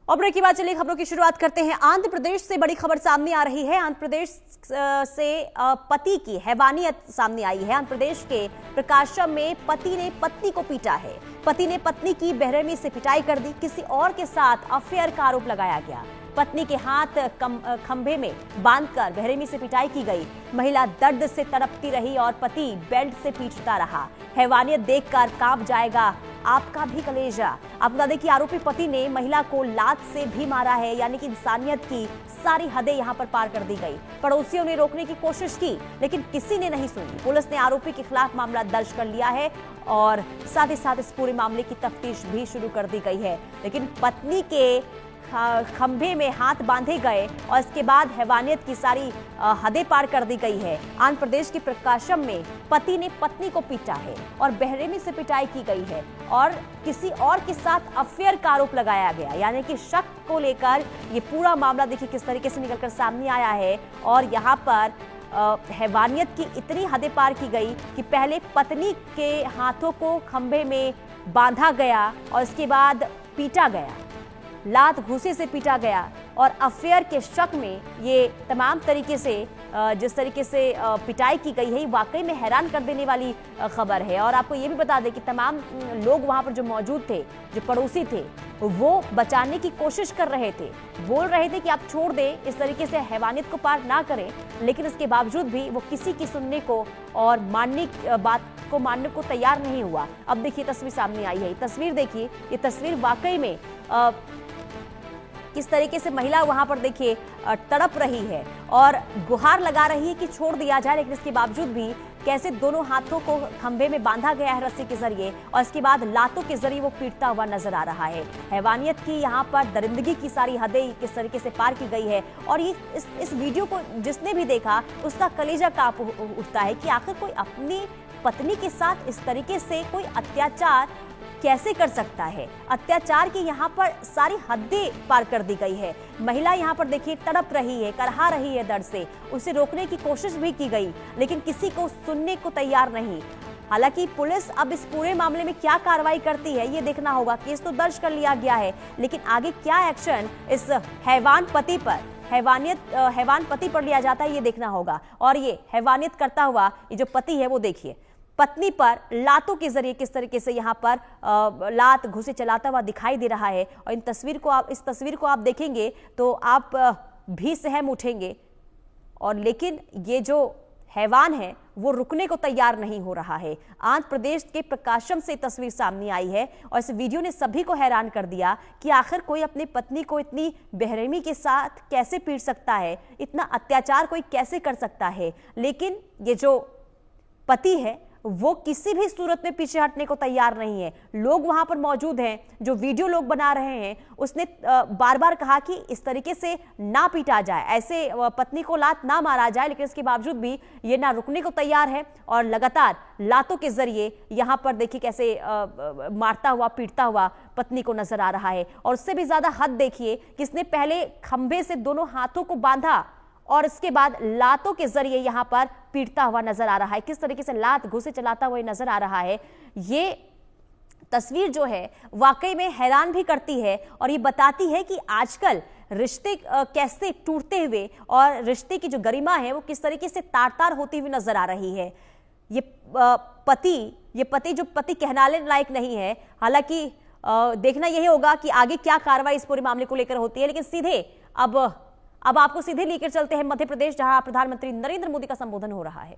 और ब्रेक के बाद चलिए खबरों की शुरुआत करते हैं। आंध्र प्रदेश से बड़ी खबर सामने आ रही है। आंध्र प्रदेश से पति की हैवानियत सामने आई है। आंध्र प्रदेश के प्रकाशम में पति ने पत्नी को पीटा है। पति ने पत्नी की बेरहमी से पिटाई कर दी। किसी और के साथ अफेयर का आरोप लगाया गया। पत्नी के हाथ खंभे में बांधकर बेरहमी से पिटाई की गई। महिला दर्द से तड़पती रही और पति बेल्ट से पीटता रहा। हैवानियत देखकर कांप जाएगा आपका भी कलेजा। आपको बता दें कि आरोपी पति ने महिला को लात से भी मारा है, यानी कि इंसानियत की सारी हदें यहां पर पार कर दी गई। पड़ोसियों ने रोकने की कोशिश की लेकिन किसी ने नहीं सुनी। पुलिस ने आरोपी के खिलाफ मामला दर्ज कर लिया है और साथ ही साथ इस पूरे मामले की तफ्तीश भी शुरू कर दी गई है। लेकिन पत्नी के खंभे में हाथ बांधे गए और इसके बाद हैवानियत की सारी हदें पार कर दी गई है। आंध्र प्रदेश के प्रकाशम में पति ने पत्नी को पीटा है और बेरहमी से पिटाई की गई है और किसी और के साथ अफेयर का आरोप लगाया गया, यानी कि शक को लेकर ये पूरा मामला देखिए किस तरीके से निकलकर सामने आया है। और यहाँ पर हैवानियत की इतनी हदें पार की गई कि पहले पत्नी के हाथों को खंभे में बांधा गया और इसके बाद पीटा गया, लात घूसे से पीटा गया और अफेयर के शक में ये तमाम तरीके से जिस तरीके से पिटाई की गई है, वाकई में हैरान कर देने वाली खबर है। और आपको ये भी बता दें कि तमाम लोग वहां पर जो मौजूद थे, जो पड़ोसी थे, वो बचाने की कोशिश कर रहे थे, बोल रहे थे कि आप छोड़ दें, इस तरीके से हैवानियत को पार ना करें, लेकिन इसके बावजूद भी वो किसी की सुनने को और मानने को तैयार नहीं हुआ। अब देखिए तस्वीर सामने आई है, तस्वीर देखिए, ये तस्वीर वाकई में किस तरीके से महिला वहां पर देखिए तड़प रही है और गुहार लगा रही है कि छोड़ दिया जाए, लेकिन इसके बावजूद भी कैसे दोनों हाथों को खंभे में बांधा गया है रस्सी के जरिए और इसके बाद लातों के जरिए वो पीटता हुआ नजर आ रहा है। हैवानियत की यहाँ पर दरिंदगी की सारी हदें किस तरीके से पार की गई है और ये इस वीडियो को जिसने भी देखा उसका कलेजा कांप उठता है कि आखिर कोई अपनी पत्नी के साथ इस तरीके से कोई अत्याचार कैसे कर सकता है। अत्याचार की यहाँ पर सारी हदें पार कर दी गई है। महिला यहाँ पर देखिए तड़प रही है, करहा रही है दर्द से, उसे रोकने की कोशिश भी की गई लेकिन किसी को सुनने को तैयार नहीं। हालांकि पुलिस अब इस पूरे मामले में क्या कार्रवाई करती है ये देखना होगा। केस तो दर्ज कर लिया गया है लेकिन आगे क्या एक्शन इस हैवान पति पर लिया जाता है ये देखना होगा। और ये हैवानियत करता हुआ ये जो पति है वो देखिए पत्नी पर लातों के जरिए किस तरीके से यहाँ पर लात घुसे चलाता हुआ दिखाई दे रहा है। और इस तस्वीर को आप देखेंगे तो आप भी सहम उठेंगे। और लेकिन ये जो हैवान है वो रुकने को तैयार नहीं हो रहा है। आंध्र प्रदेश के प्रकाशम से तस्वीर सामने आई है और इस वीडियो ने सभी को हैरान कर दिया कि आखिर कोई अपनी पत्नी को इतनी बेरहमी के साथ कैसे पीट सकता है, इतना अत्याचार कोई कैसे कर सकता है। लेकिन ये जो पति है वो किसी भी सूरत में पीछे हटने को तैयार नहीं है। लोग वहां पर मौजूद हैं, जो वीडियो लोग बना रहे हैं, उसने बार बार कहा कि इस तरीके से ना पीटा जाए, ऐसे पत्नी को लात ना मारा जाए, लेकिन इसके बावजूद भी ये ना रुकने को तैयार है और लगातार लातों के जरिए यहां पर देखिए कैसे मारता हुआ पीटता हुआ पत्नी को नजर आ रहा है। और उससे भी ज्यादा हद देखिए कि इसने पहले खंभे से दोनों हाथों को बांधा और इसके बाद लातों के जरिए यहां पर पीटता हुआ नजर आ रहा है। किस तरीके से लात घुसे चलाता हुआ नजर आ रहा है। ये तस्वीर जो है वाकई में हैरान भी करती है और ये बताती है कि आजकल रिश्ते कैसे टूटते हुए और रिश्ते की जो गरिमा है वो किस तरीके से तार-तार होती हुई नजर आ रही है। ये पति जो पति कहलाने लायक नहीं है। हालांकि देखना यही होगा कि आगे क्या कार्रवाई इस पूरे मामले को लेकर होती है। लेकिन सीधे अब आपको सीधे लेकर चलते हैं मध्य प्रदेश, जहां प्रधानमंत्री नरेंद्र मोदी का संबोधन हो रहा है।